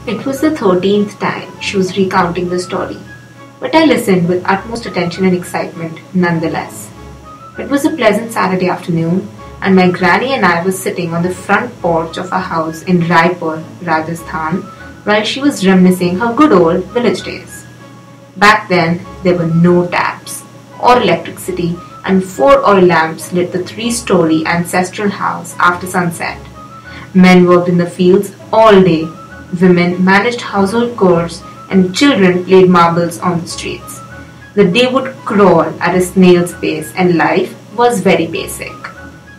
It was the 13th time she was recounting the story, but I listened with utmost attention and excitement nonetheless. It was a pleasant Saturday afternoon, and my granny and I were sitting on the front porch of our house in Raipur, Rajasthan, while she was reminiscing her good old village days. Back then, there were no taps or electricity, and 4 oil lamps lit the 3-story ancestral house after sunset. Men worked in the fields all day, women managed household chores, and children played marbles on the streets. The day would crawl at a snail's pace, and life was very basic.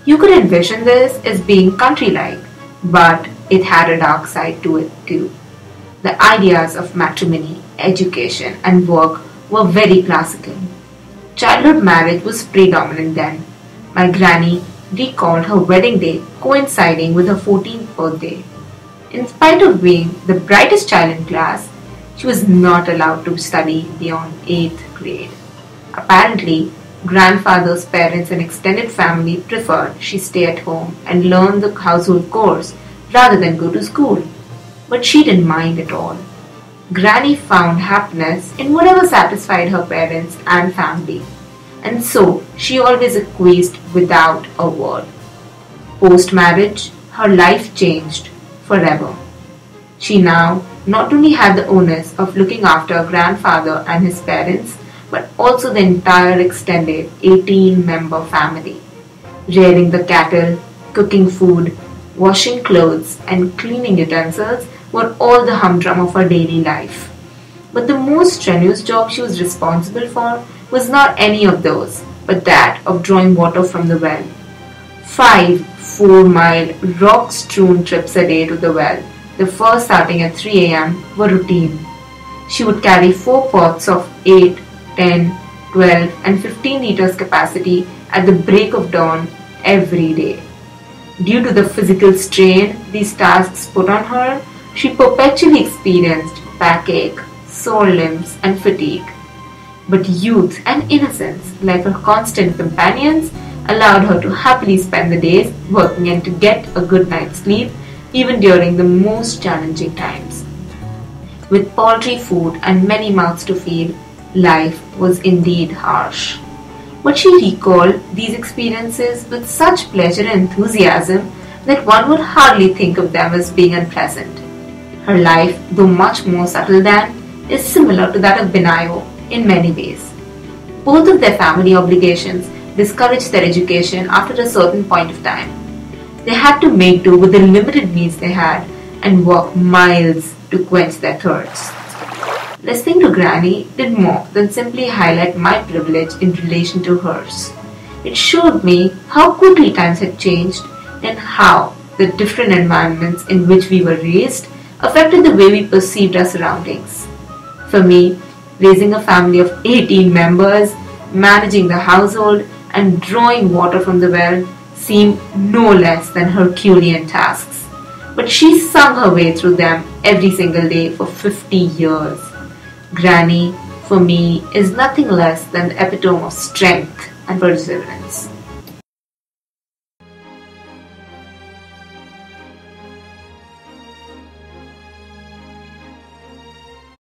You could envision this as being country-like, but it had a dark side to it too. The ideas of matrimony, education, and work were very classical. Childhood marriage was predominant then. My granny recalled her wedding day coinciding with her 14th birthday. In spite of being the brightest child in class, she was not allowed to study beyond 8th grade. Apparently, grandfather's parents and extended family preferred she stay at home and learn the household chores rather than go to school. But she didn't mind at all. Granny found happiness in whatever satisfied her parents and family, and so she always acquiesced without a word. Post-marriage, her life changed forever. She now not only had the onus of looking after her grandfather and his parents, but also the entire extended 18-member family, rearing the cattle, cooking food, washing clothes, and cleaning utensils were all the humdrum of her daily life. But the most strenuous job she was responsible for was not any of those, but that of drawing water from the well. 5 4-mile rock-strewn trips a day to the well, the first starting at 3 a.m., were routine. She would carry 4 pots of 8, 10, 12, and 15 liters capacity at the break of dawn every day. Due to the physical strain these tasks put on her, she perpetually experienced backache, sore limbs, and fatigue. But youth and innocence, like her constant companions, allowed her to happily spend the days working and to get a good night's sleep even during the most challenging times. With paltry food and many mouths to feed, life was indeed harsh. But she recalled these experiences with such pleasure and enthusiasm that one would hardly think of them as being unpleasant. Her life, though much more subtle than, is similar to that of Benayo in many ways. Both of their family obligations discouraged their education after a certain point of time. They had to make do with the limited means they had and walk miles to quench their thirsts. Listening to Granny did more than simply highlight my privilege in relation to hers. It showed me how quickly times had changed and how the different environments in which we were raised affected the way we perceived our surroundings. For me, raising a family of 18 members, managing the household, and drawing water from the well seemed no less than Herculean tasks. But she sung her way through them every single day for 50 years. Granny, for me, is nothing less than the epitome of strength and perseverance.